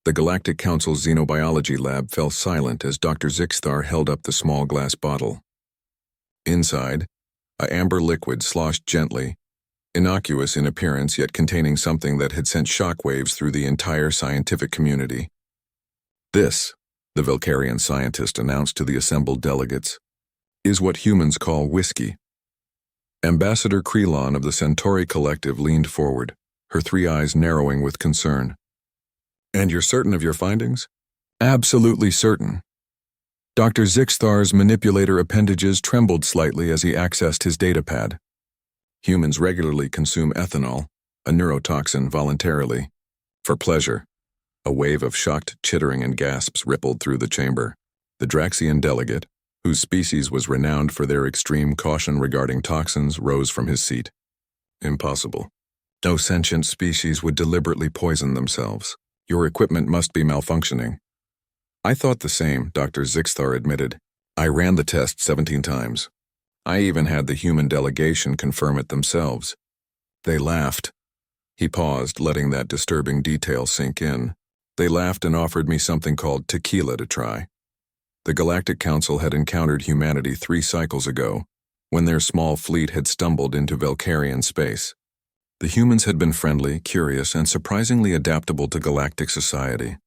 The Galactic Council's xenobiology lab fell silent as Dr. Zixthar held up the small glass bottle. Inside, a amber liquid sloshed gently, innocuous in appearance yet containing something that had sent shockwaves through the entire scientific community. This, the Velcarian scientist announced to the assembled delegates, is what humans call whiskey. Ambassador Krelon of the Centauri Collective leaned forward, her three eyes narrowing with concern. "And you're certain of your findings?" "Absolutely certain." Dr. Zixthar's manipulator appendages trembled slightly as he accessed his datapad. Humans regularly consume ethanol, a neurotoxin, voluntarily. For pleasure. A wave of shocked chittering and gasps rippled through the chamber. The Draxian delegate, whose species was renowned for their extreme caution regarding toxins, rose from his seat. "Impossible. No sentient species would deliberately poison themselves. Your equipment must be malfunctioning." "I thought the same," Dr. Zixthar admitted. "I ran the test 17 times. I even had the human delegation confirm it themselves. They laughed." He paused, letting that disturbing detail sink in. "They laughed and offered me something called tequila to try." The Galactic Council had encountered humanity 3 cycles ago, when their small fleet had stumbled into Velcarian space. The humans had been friendly, curious, and surprisingly adaptable to galactic society.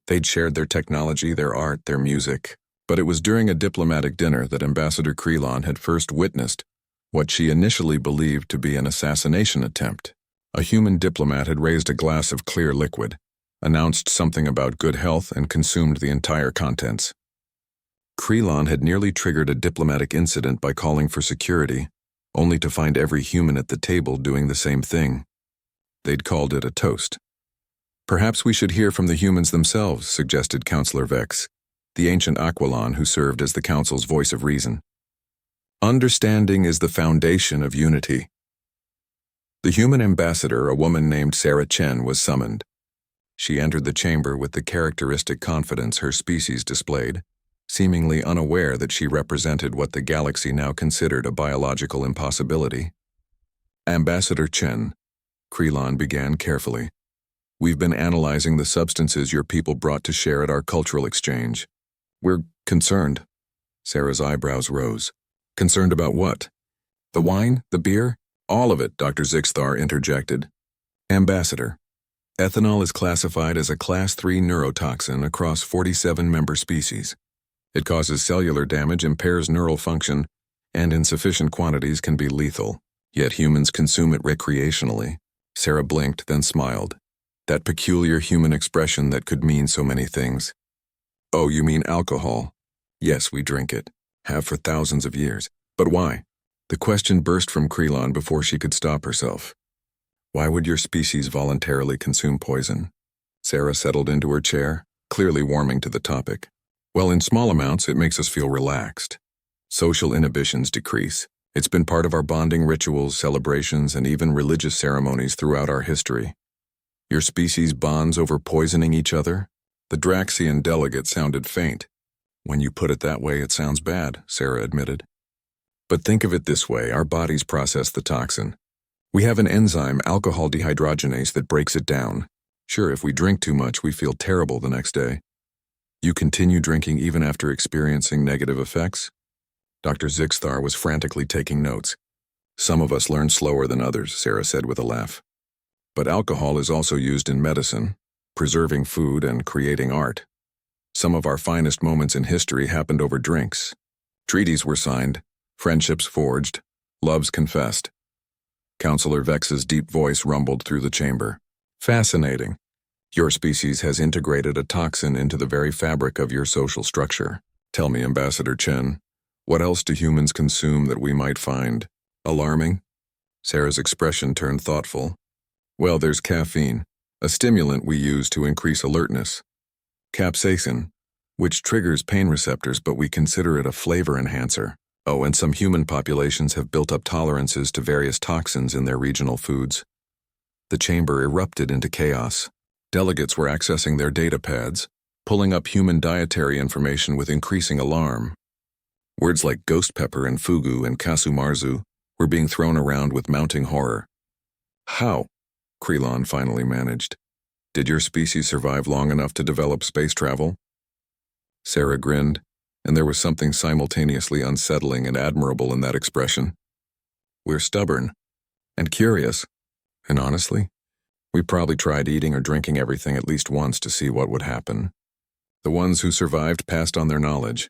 They'd shared their technology, their art, their music, but it was during a diplomatic dinner that Ambassador Krelon had first witnessed what she initially believed to be an assassination attempt. A human diplomat had raised a glass of clear liquid, announced something about good health, and consumed the entire contents. Krelon had nearly triggered a diplomatic incident by calling for security, only to find every human at the table doing the same thing. They'd called it a toast. "Perhaps we should hear from the humans themselves," suggested Councillor Vex, the ancient Aquilon who served as the Council's voice of reason. "Understanding is the foundation of unity." The human ambassador, a woman named Sarah Chen, was summoned. She entered the chamber with the characteristic confidence her species displayed, seemingly unaware that she represented what the galaxy now considered a biological impossibility. "Ambassador Chen," Krelon began carefully, "we've been analyzing the substances your people brought to share at our cultural exchange. We're concerned." Sarah's eyebrows rose. "Concerned about what? The wine? The beer?" "All of it," Dr. Zixthar interjected. "Ambassador, ethanol is classified as a Class 3 neurotoxin across 47 member species. It causes cellular damage, impairs neural function, and in sufficient quantities can be lethal. Yet humans consume it recreationally." Sarah blinked, then smiled. That peculiar human expression that could mean so many things. "Oh, you mean alcohol?" "Yes, we drink it. Have for thousands of years. But why?" The question burst from Krelon before she could stop herself. "Why would your species voluntarily consume poison?" Sarah settled into her chair, clearly warming to the topic. "Well, in small amounts, it makes us feel relaxed. Social inhibitions decrease. It's been part of our bonding rituals, celebrations, and even religious ceremonies throughout our history." "Your species bonds over poisoning each other?" The Draxian delegate sounded faint. "When you put it that way, it sounds bad," Sarah admitted. "But think of it this way, our bodies process the toxin. We have an enzyme, alcohol dehydrogenase, that breaks it down. Sure, if we drink too much, we feel terrible the next day. You continue drinking even after experiencing negative effects?" Dr. Zixthar was frantically taking notes. "Some of us learn slower than others," Sarah said with a laugh. "But alcohol is also used in medicine, preserving food and creating art. Some of our finest moments in history happened over drinks. Treaties were signed, friendships forged, loves confessed." Councillor Vex's deep voice rumbled through the chamber. "Fascinating. Your species has integrated a toxin into the very fabric of your social structure. Tell me, Ambassador Chen, what else do humans consume that we might find alarming?" Sarah's expression turned thoughtful. "Well, there's caffeine, a stimulant we use to increase alertness. Capsaicin, which triggers pain receptors, but we consider it a flavor enhancer. Oh, and some human populations have built up tolerances to various toxins in their regional foods." The chamber erupted into chaos. Delegates were accessing their datapads, pulling up human dietary information with increasing alarm. Words like ghost pepper and fugu and kasumarzu were being thrown around with mounting horror. "How?" Krelon finally managed. Did your species survive long enough to develop space travel? Sarah grinned, and there was something simultaneously unsettling and admirable in that expression. We're stubborn and curious, and honestly, we probably tried eating or drinking everything at least once to see what would happen. The ones who survived passed on their knowledge.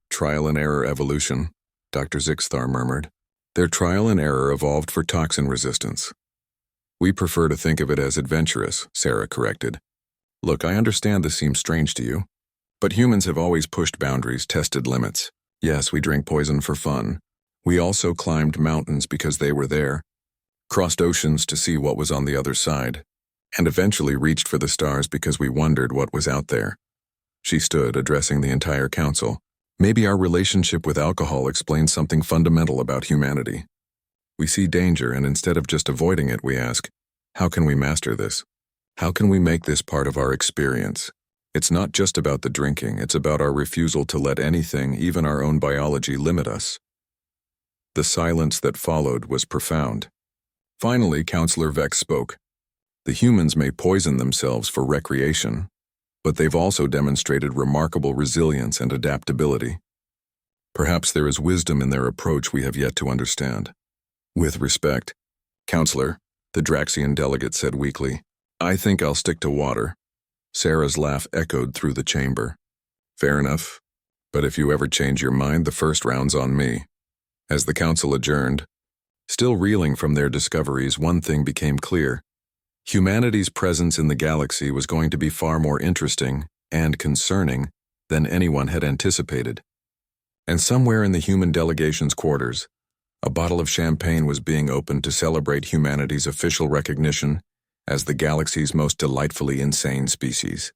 Trial and error evolution, Dr. Zixthar murmured. Their trial and error evolved for toxin resistance. We prefer to think of it as adventurous, Sarah corrected. Look, I understand this seems strange to you, but humans have always pushed boundaries, tested limits. Yes, we drank poison for fun. We also climbed mountains because they were there, crossed oceans to see what was on the other side, and eventually reached for the stars because we wondered what was out there. She stood, addressing the entire council. Maybe our relationship with alcohol explains something fundamental about humanity. We see danger, and instead of just avoiding it, we ask, how can we master this? How can we make this part of our experience? It's not just about the drinking, it's about our refusal to let anything, even our own biology, limit us. The silence that followed was profound. Finally, Counselor Vex spoke. The humans may poison themselves for recreation, but they've also demonstrated remarkable resilience and adaptability. Perhaps there is wisdom in their approach we have yet to understand. With respect, Counselor, the Draxian delegate said weakly, I think I'll stick to water. Sarah's laugh echoed through the chamber. Fair enough, but if you ever change your mind, the first round's on me. As the council adjourned, still reeling from their discoveries, one thing became clear. Humanity's presence in the galaxy was going to be far more interesting and concerning than anyone had anticipated. And somewhere in the human delegation's quarters, a bottle of champagne was being opened to celebrate humanity's official recognition as the galaxy's most delightfully insane species.